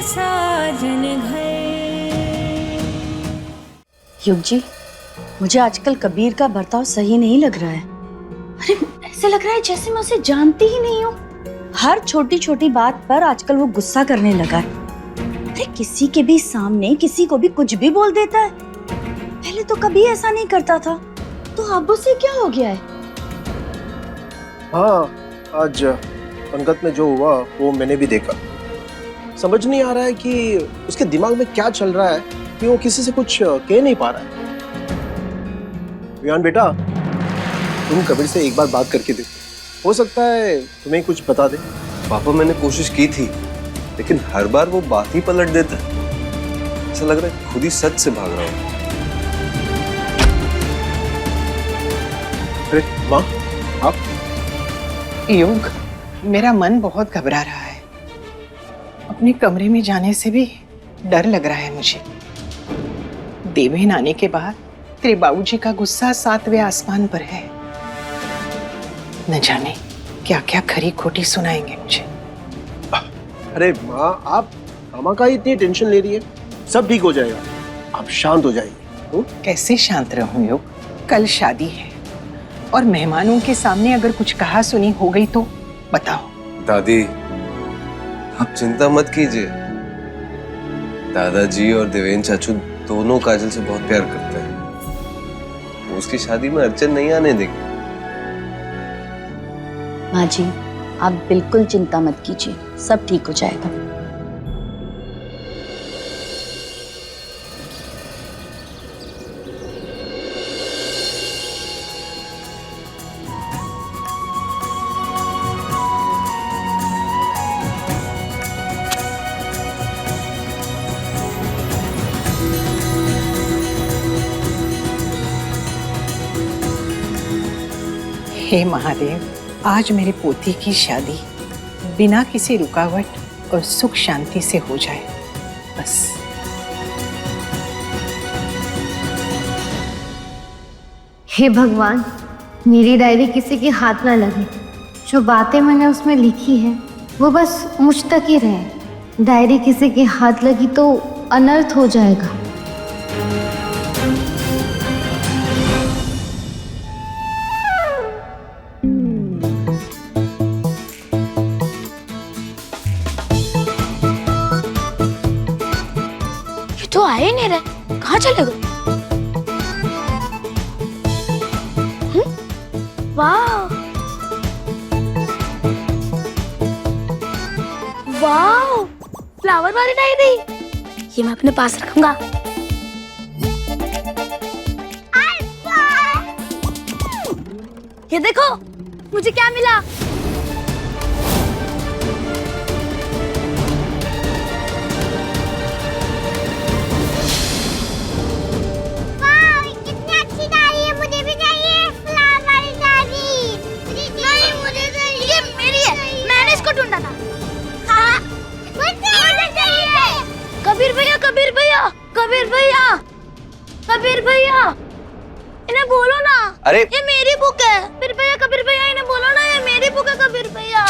साजन घर। युग जी, मुझे आजकल कबीर का बर्ताव सही नहीं लग रहा है। अरे ऐसे लग रहा है जैसे मैं उसे जानती ही नहीं हूँ। हर छोटी छोटी बात पर आजकल वो गुस्सा करने लगा है। अरे किसी के भी सामने किसी को भी कुछ भी बोल देता है। पहले तो कभी ऐसा नहीं करता था। तो अब उसे क्या हो गया है? हाँ, आज पंगत में जो हुआ वो मैंने भी देखा। समझ नहीं आ रहा है कि उसके दिमाग में क्या चल रहा है कि वो किसी से कुछ कह नहीं पा रहा है। विहान बेटा, तुम कबीर से एक बार बात करके देखो, हो सकता है तुम्हें कुछ बता दे। पापा मैंने कोशिश की थी, लेकिन हर बार वो बात ही पलट देता है। ऐसा लग रहा है खुद ही सच से भाग रहा हूँ। अरे माँ, आप? युग, मेरा मन बहुत घबरा रहा है। अपने कमरे में जाने से भी डर लग रहा है मुझे। देवेन आने के बाद तेरे बाबूजी का गुस्सा 7वें आसमान पर है। न जाने क्या क्या खरी खोटी सुनाएंगे मुझे। अरे माँ, आप मामा का इतनी टेंशन ले रही है, सब ठीक हो जाएगा, आप शांत हो जाइए। कैसे शांत रहूं युग? कल शादी है और मेहमानों के सामने अगर कुछ कहा सुनी हो गई तो बताओ। दादी, आप चिंता मत कीजिए। दादाजी और देवेन चाचू दोनों काजल से बहुत प्यार करते हैं। वो उसकी शादी में अड़चन नहीं आने देंगे। माँ जी, आप बिल्कुल चिंता मत कीजिए, सब ठीक हो जाएगा। हे महादेव, आज मेरे पोती की शादी बिना किसी रुकावट और सुख शांति से हो जाए, बस। हे भगवान, मेरी डायरी किसी के हाथ ना लगे। जो बातें मैंने उसमें लिखी है वो बस मुझ तक ही रहे। डायरी किसी के हाथ लगी तो अनर्थ हो जाएगा। तो आए नहीं रहे, कहाँ चले गए? वाह वाह, फ्लावर वाली डायरी, ये मैं अपने पास रखूंगा। ये देखो मुझे क्या मिला। कबीर भैया, कबीर भैया, कबीर भैया, कबीर भैया, इन्हें बोलो ना। अरे ये मेरी बुक है। कबीर भैया, कबीर भैया, इन्हें बोलो ना, ये मेरी बुक है कबीर भैया।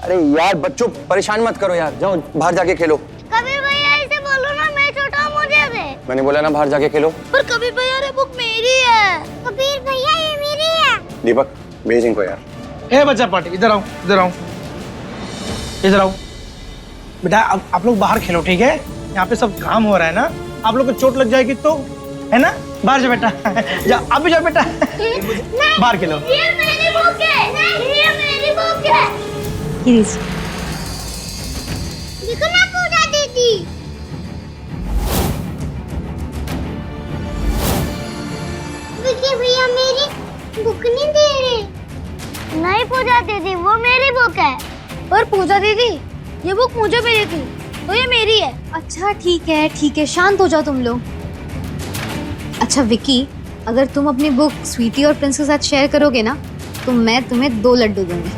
अरे यार बच्चों, परेशान मत करो यार, जाओ बाहर जाके खेलो। कबीर भैया, इसे बोलो ना, मैं छोटा हूँ, मुझे दे। मैंने बोला ना बाहर जाके खेलो। पर कबीर भैया, ये बुक मेरी है। कबीर भैया, ये मेरी है। दीपक, भेज इनको यार। ए बच्चा पार्टी, इधर आओ, इधर आओ, इधर आओ। बेटा आप लोग बाहर खेलो, ठीक है? यहाँ पे सब काम हो रहा है ना, आप लोग को चोट लग जाएगी तो, है ना? बाहर जा बेटा, जा आप भी जाओ बेटा, बाहर खेलो। ये मेरी बुक है, ये मेरी बुक है। देखो ना पूजा दीदी। विकी भैया मेरी बुक नहीं दे रहे। नहीं पूजा दीदी, वो मेरी बुक है। और पूजा दीदी, ये बुक मुझे मिली थी, तो ये मेरी है। अच्छा ठीक है, शांत हो जाओ तुम लोग। अच्छा विकी, अगर तुम अपनी बुक स्वीटी और प्रिंस के साथ शेयर करोगे ना तो मैं तुम्हें 2 लड्डू दूंगी।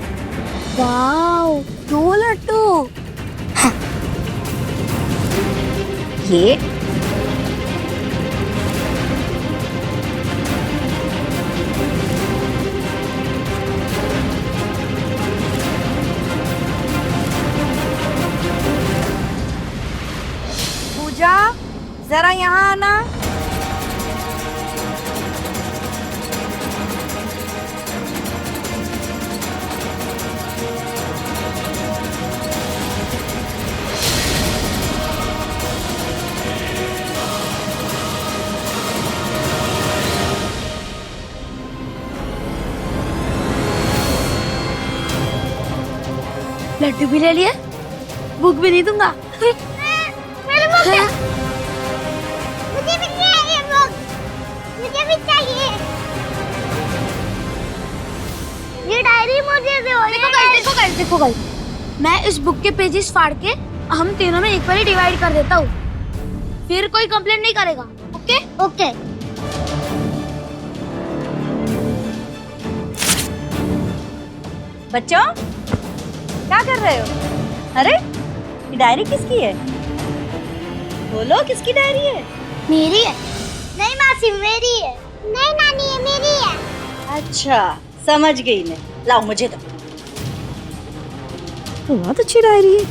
वाओ, 2 लड्डू। ये पूजा जरा यहाँ आना। लड्डू भी ले लिए, बुक भी नहीं दूंगा। मेरी बुक है। मुझे भी चाहिए बुक, मुझे भी चाहिए। ये डायरी मुझे दो। देखो गाइस, मैं इस बुक के पेजेस फाड़ के हम तीनों में इक्वली डिवाइड कर देता हूँ, फिर कोई कंप्लेंट नहीं करेगा। Okay okay. बच्चों क्या कर रहे हो? अरे ये डायरी किसकी है? बोलो किसकी डायरी है? मेरी है। नहीं मासी मेरी है। नहीं नानी ये मेरी है। अच्छा समझ गई मैं, लाओ मुझे दो। बहुत अच्छी डायरी है।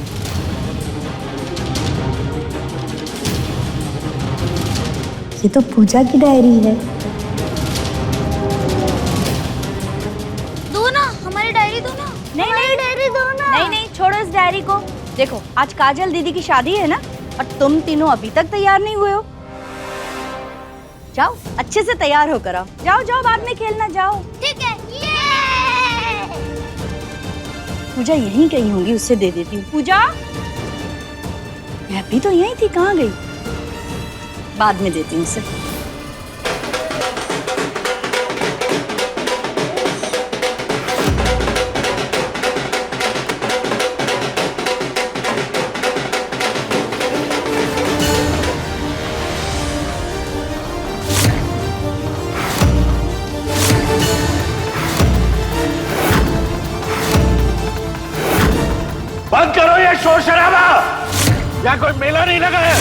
ये तो पूजा की डायरी है। दो ना, हमारी डायरी दो ना। नहीं डायरी दो ना। नहीं छोड़ो इस डायरी को। देखो आज काजल दीदी की शादी है ना, और तुम तीनों अभी तक तैयार नहीं हुए हो। जाओ अच्छे से तैयार होकर आओ। जाओ बाद में खेलना जाओ। ठीक है। पूजा यहीं कहीं होंगी, उससे दे देती हूँ। पूजा मैं भी तो यहीं थी, कहाँ गई? बाद में देती हूँ उसे। बंद करो ये शोर शराबा, यहाँ कोई मेला नहीं लगा है।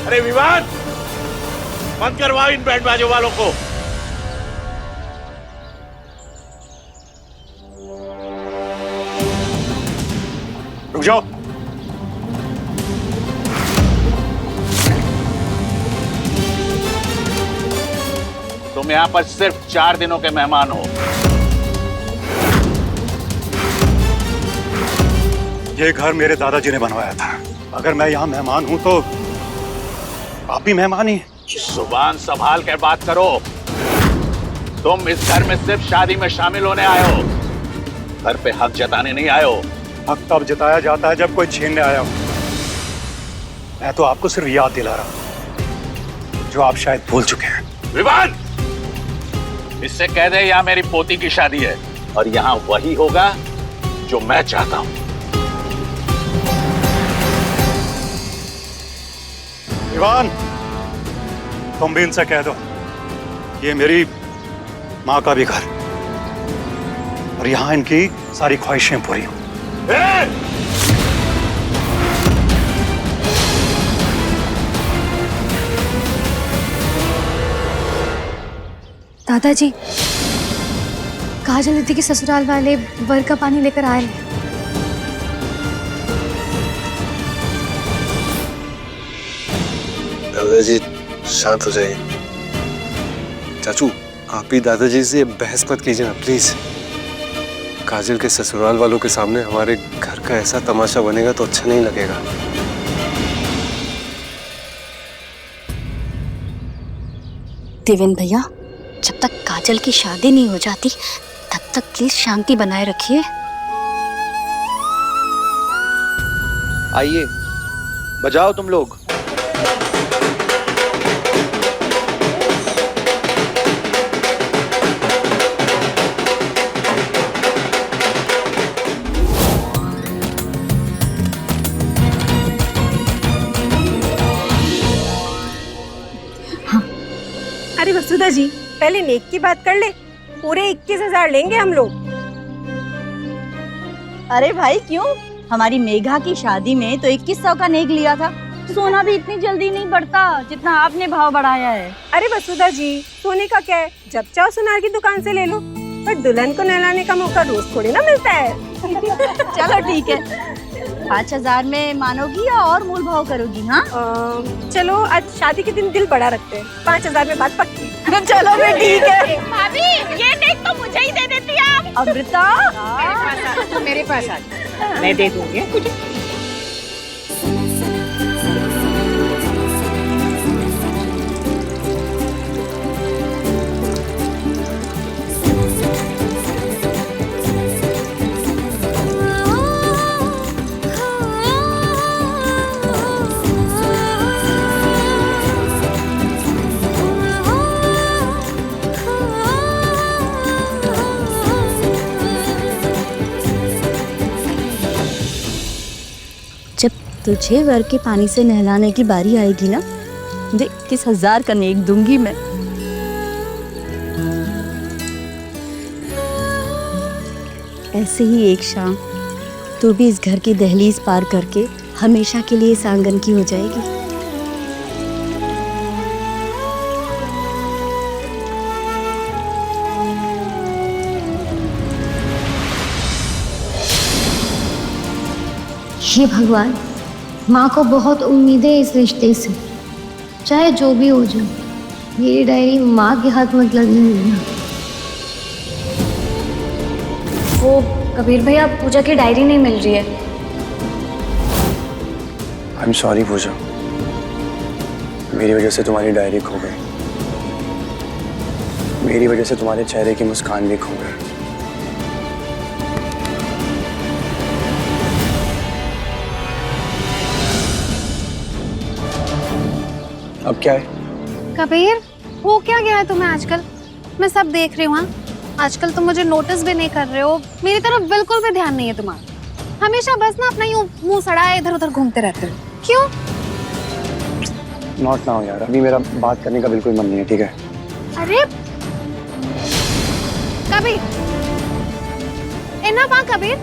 अरे विवान, बंद करवाओ इन बैंड बाजों वालों को। रुक जाओ। तुम यहाँ पर सिर्फ 4 दिनों के मेहमान हो। ये घर मेरे दादाजी ने बनवाया था। अगर मैं यहाँ मेहमान हूँ तो आप भी मेहमान ही। जुबान संभाल कर बात करो। तुम इस घर में सिर्फ शादी में शामिल होने आए हो, घर पे हक जताने नहीं आए हो। हक तब जताया जाता है जब कोई छीनने आया हो। मैं तो आपको सिर्फ याद दिला रहा हूँ जो आप शायद भूल चुके हैं। विवान, इससे कह दे यहाँ मेरी पोती की शादी है और यहाँ वही होगा जो मैं चाहता हूँ। विवान, तुम भी इनसे कह दो ये मेरी माँ का भी घर, और यहाँ इनकी सारी ख्वाहिशें पूरी हों। दादाजी, काजल दीदी के ससुराल वाले वर का पानी लेकर आए हैं। दादाजी शांत हो जाइए। चाचू आप ही दादाजी से बहस मत कीजिए ना प्लीज। काजल के ससुराल वालों के सामने हमारे घर का ऐसा तमाशा बनेगा तो अच्छा नहीं लगेगा। देवेंद्र भैया, जब तक काजल की शादी नहीं हो जाती तब तक प्लीज शांति बनाए रखिए। आइए बजाओ तुम लोग। अरे वसुधा जी, पहले नेक की बात कर ले। पूरे 21,000 लेंगे हम लोग। अरे भाई क्यों? हमारी मेघा की शादी में तो 2100 का नेक लिया था। सोना भी इतनी जल्दी नहीं बढ़ता जितना आपने भाव बढ़ाया है। अरे वसुधा जी, सोने का क्या है, जब चाहो सुनार की दुकान से ले लो। पर दुल्हन को नहलाने का मौका रोज थोड़ी ना मिलता है। चलो ठीक है। 5,000 में मानोगी या और मोल भाव करोगी? हाँ चलो आज शादी के दिन दिल बड़ा रखते हैं, 5,000 में बात पक्की। चलो फिर ठीक है। भाभी ये नेक तो मुझे ही दे देती आप। अमृता मेरे पास आ मैं दे दूंगी तुझे। जब तुझे वर के पानी से नहलाने की बारी आएगी ना, देख 21,000 का नेक दूंगी मैं। ऐसे ही एक शाम तू भी इस घर की दहलीज पार करके हमेशा के लिए इस आंगन की हो जाएगी। हे भगवान, माँ को बहुत उम्मीद है इस रिश्ते से। चाहे जो भी हो जाए, मेरी डायरी माँ के हाथ मत लगने देना। वो कबीर भैया, पूजा की डायरी नहीं मिल रही है। आई एम सॉरी पूजा, मेरी वजह से तुम्हारी डायरी खो गई, मेरी वजह से तुम्हारे चेहरे की मुस्कान भी खो गई। अब क्या है? कबीर, हो क्या गया है तुम्हें आजकल? मैं सब देख रही हूँ। हाँ, आजकल तुम मुझे नोटिस भी नहीं कर रहे हो, मेरी तरफ बिल्कुल भी ध्यान नहीं है तुम्हारा। हमेशा बस ना अपना यूं मुंह सड़ाए इधर उधर घूमते रहते हो। क्यों? नॉट नाउ यार, अभी मेरा बात करने का बिल्कुल मन नहीं है, ठीक है? अरे कबीर, इनफ हाँ कबीर,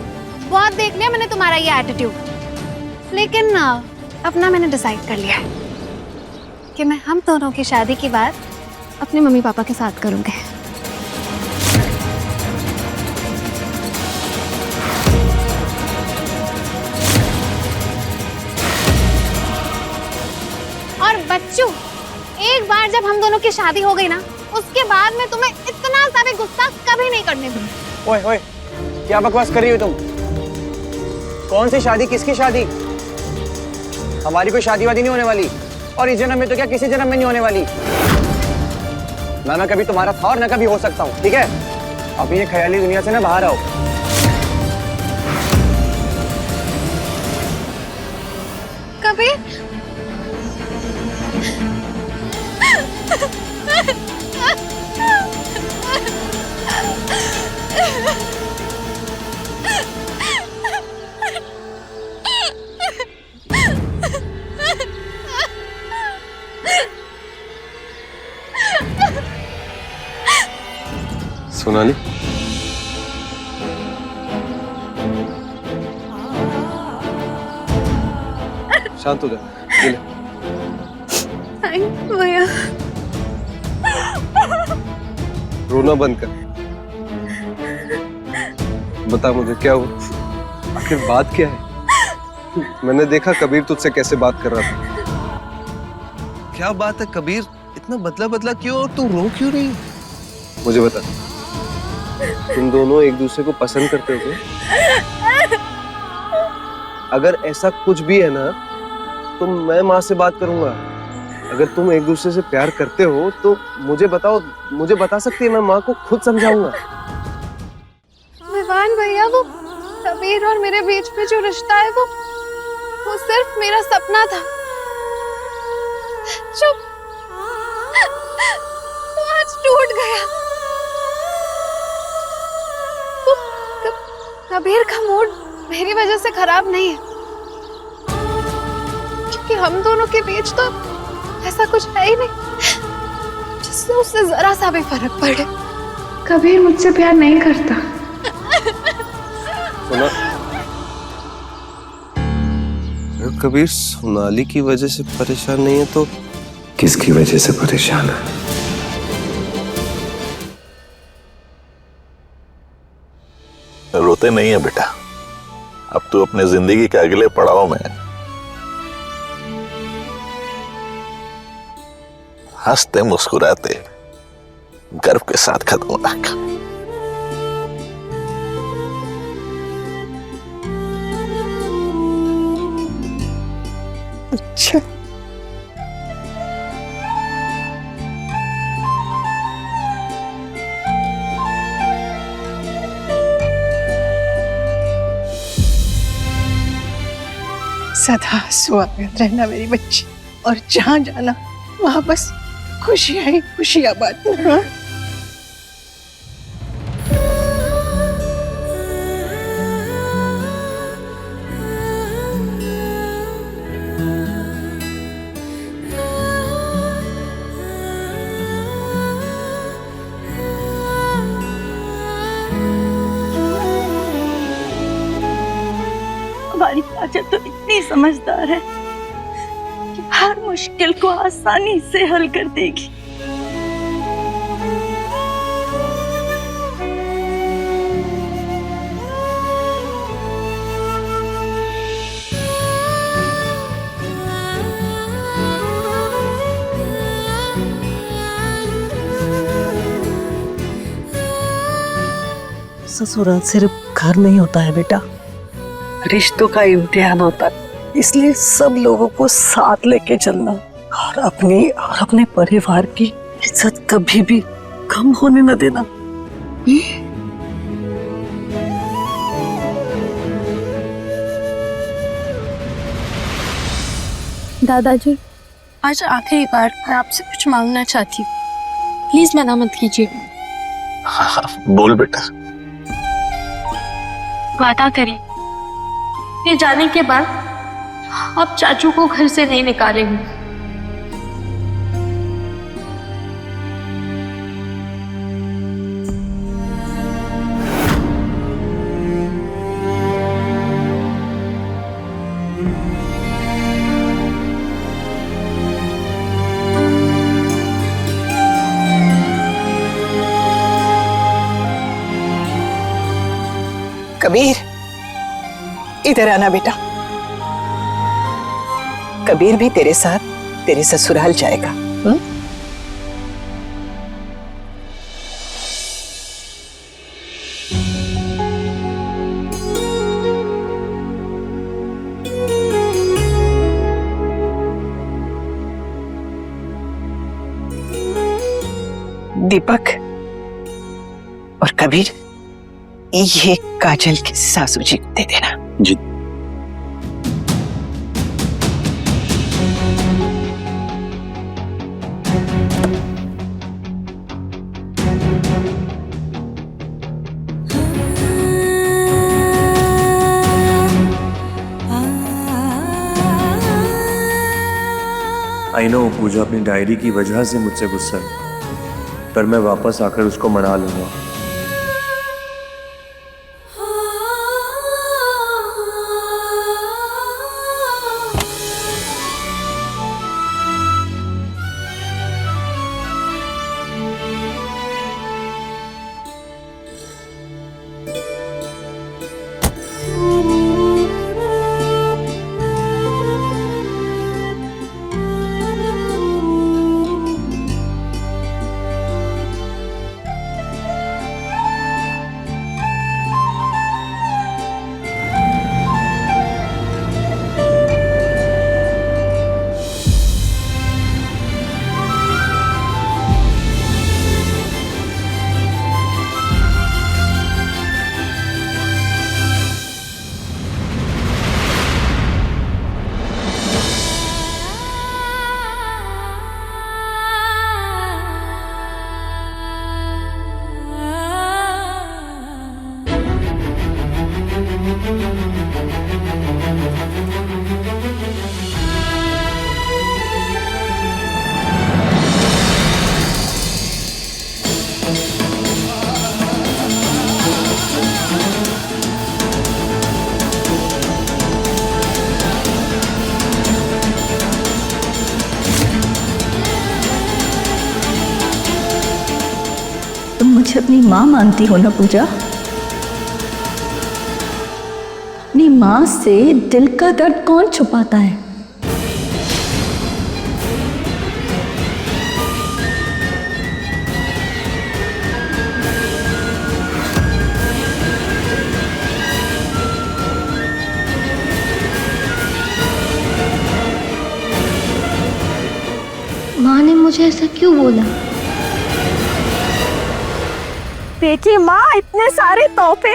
बहुत देख लिया मैंने तुम्हारा ये एटीट्यूड। लेकिन अपना मैंने डिसाइड कर लिया है कि मैं हम दोनों की शादी की बात अपने मम्मी पापा के साथ करूंगी। और बच्चों, एक बार जब हम दोनों की शादी हो गई ना, उसके बाद मैं तुम्हें इतना सा भी गुस्सा कभी नहीं करने दूंगी। ओए ओए, क्या बकवास कर रही हो तुम? कौन सी शादी, किसकी शादी? हमारी कोई शादी वादी नहीं होने वाली, और इस जन्म में तो क्या किसी जन्म में नहीं होने वाली। ना कभी तुम्हारा था और ना कभी हो सकता हूँ, ठीक है? अब ये ख्याली दुनिया से ना बाहर आओ। कबीर, सोनाली, शांत हो जा। भैया, रोना बंद कर। बता मुझे क्या हुआ, आखिर बात क्या है? मैंने देखा कबीर तुझसे कैसे बात कर रहा था। क्या बात है कबीर, इतना बदला बदला क्यों और तू रो क्यों रही? मुझे बता, तुम दोनों एक दूसरे को पसंद करते हो क्या? अगर ऐसा कुछ भी है ना, तो मैं माँ से बात करूंगा। अगर तुम एक दूसरे से प्यार करते हो तो मुझे बताओ, मुझे बता सकती है, मैं माँ को खुद समझाऊंगा। विवान भैया, वो कबीर और मेरे बीच में जो रिश्ता है वो सिर्फ मेरा सपना था जो आज टूट गया। कबीर का मूड मेरी वजह से खराब नहीं है, क्योंकि हम दोनों के बीच तो ऐसा कुछ है ही नहीं जिससे उससे जरा सा भी फर्क पड़े। कबीर मुझसे प्यार नहीं करता। सुना, अगर कबीर सोनाली की वजह से परेशान नहीं है तो किसकी वजह से परेशान है? रोते नहीं है बेटा, अब तू अपने जिंदगी के अगले पड़ाव में हंसते मुस्कुराते गर्व के साथ खत्म ना कर। अच्छा सदा स्वागत रहना मेरी बच्ची, और जहाँ जाना वहाँ बस खुशियाँ ही खुशियाँ बांटना। हमारी काजल तो इतनी समझदार है कि हर मुश्किल को आसानी से हल कर देगी। ससुराल सिर्फ घर नहीं होता है बेटा, रिश्तों का इम्तिहान होता है। इसलिए सब लोगों को साथ लेके चलना और अपने परिवार की इज्जत कभी भी कम होने न देना। दादाजी, आज आखिरी बार मैं आपसे कुछ मांगना चाहती हूँ, प्लीज मना मत कीजिए। हाँ, बोल बेटा। वादा करें कि जाने के बाद आप चाचू को घर से नहीं निकालेंगे। कबीर, इधर आना बेटा। कबीर भी तेरे साथ तेरे ससुराल जाएगा। दीपक और कबीर, ये काजल की सासू जी को दे देना। जी। आई नो पूजा अपनी डायरी की वजह से मुझसे गुस्सा है, पर मैं वापस आकर उसको मना लूंगा। तुम मुझे अपनी माँ मानती हो ना पूजा? अपनी माँ से दिल का दर्द कौन छुपाता है? माँ ने मुझे ऐसा क्यों बोला? बेटी माँ, इतने सारे तोहफे,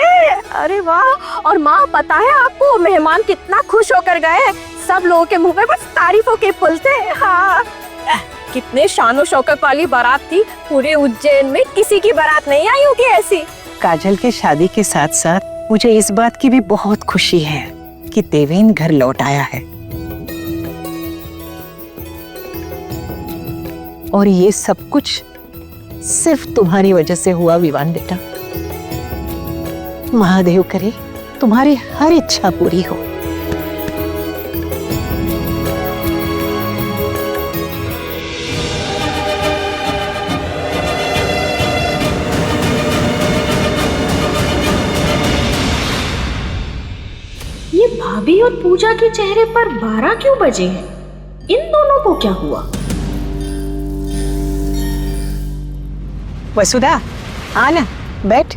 अरे वाह। और माँ पता है आपको मेहमान कितना खुश होकर गए, सब लोगों के मुंह में बस तारीफों के पुल थे। हाँ, कितने शानो शौकत वाली बारात थी, पूरे उज्जैन में किसी की बारात नहीं आई होगी ऐसी। काजल के शादी के साथ साथ मुझे इस बात की भी बहुत खुशी है कि देवेन घर लौट आया है। और ये सब कुछ सिर्फ तुम्हारी वजह से हुआ विवान बेटा। महादेव करे तुम्हारी हर इच्छा पूरी हो। ये भाभी और पूजा के चेहरे पर 12 क्यों बजे हैं? इन दोनों को क्या हुआ? वसुधा, आना बैठ।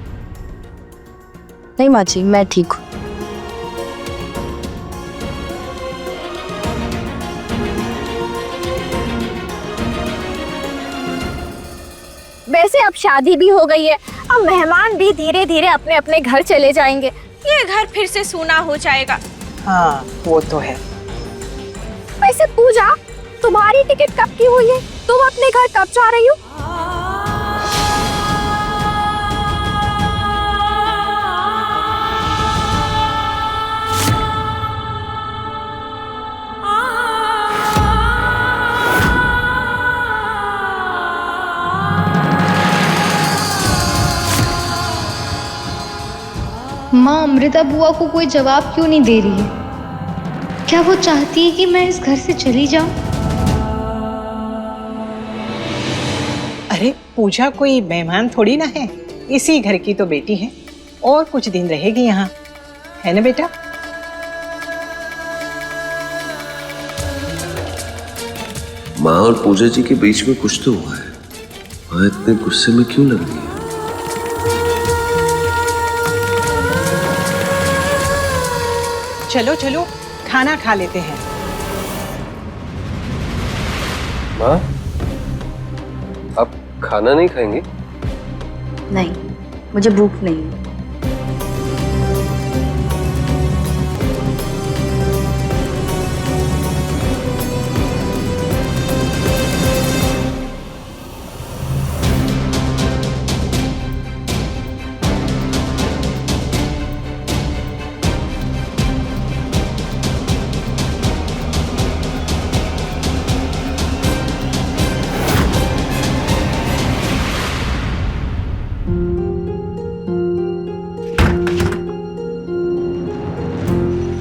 नहीं माँ जी, मैं ठीक हूँ। वैसे अब शादी भी हो गई है, अब मेहमान भी धीरे धीरे अपने अपने घर चले जाएंगे, ये घर फिर से सूना हो जाएगा। हाँ वो तो है। वैसे पूजा, तुम्हारी टिकट कब की हुई है? तुम अपने घर कब जा रही हो? माँ अमृता बुआ को कोई जवाब क्यों नहीं दे रही है? क्या वो चाहती है कि मैं इस घर से चली जाऊं? अरे पूजा कोई मेहमान थोड़ी ना है, इसी घर की तो बेटी है और कुछ दिन रहेगी यहाँ, है ना बेटा? माँ और पूजा जी के बीच में कुछ तो हुआ है। माँ इतने गुस्से में क्यों लग रही है? चलो चलो खाना खा लेते हैं। माँ, आप खाना नहीं खाएंगे? नहीं, मुझे भूख नहीं है।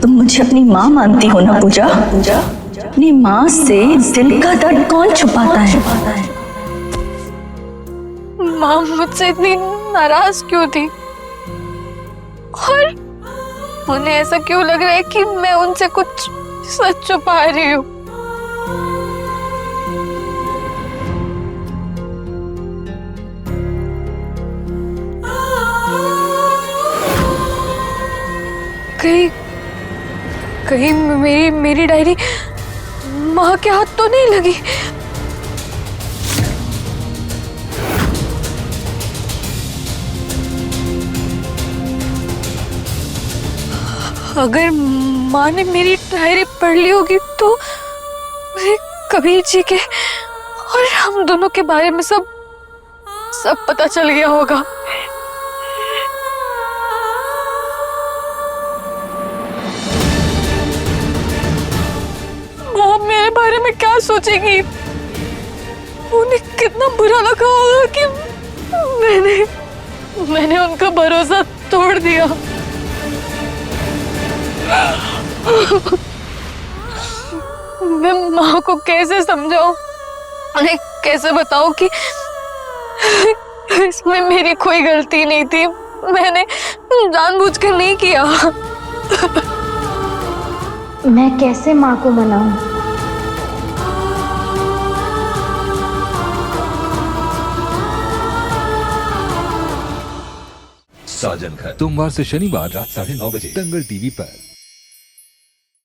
तुम मुझे अपनी माँ मानती हो ना पूजा? अपनी माँ से दिल का दर्द कौन छुपाता है? माँ मुझसे इतनी नाराज क्यों थी? और उन्हें ऐसा क्यों लग रहा है कि मैं उनसे कुछ सच छुपा रही हूँ? कहीं मेरी डायरी माँ के हाथ तो नहीं लगी? अगर माँ ने मेरी डायरी पढ़ ली होगी तो मुझे कबीर जी के और हम दोनों के बारे में सब पता चल गया होगा। माँ मेरे बारे में क्या सोचेगी? उन्हें कितना बुरा लगा होगा कि मैंने उनका भरोसा तोड़ दिया। मैं माँ को कैसे समझाऊं, उन्हें कैसे बताऊं कि इसमें मेरी कोई गलती नहीं थी, मैंने जानबूझकर नहीं किया। मैं कैसे माँ को मनाऊं? साजन घर सोमवार से शनिवार रात 9:30 बजे दंगल टीवी पर।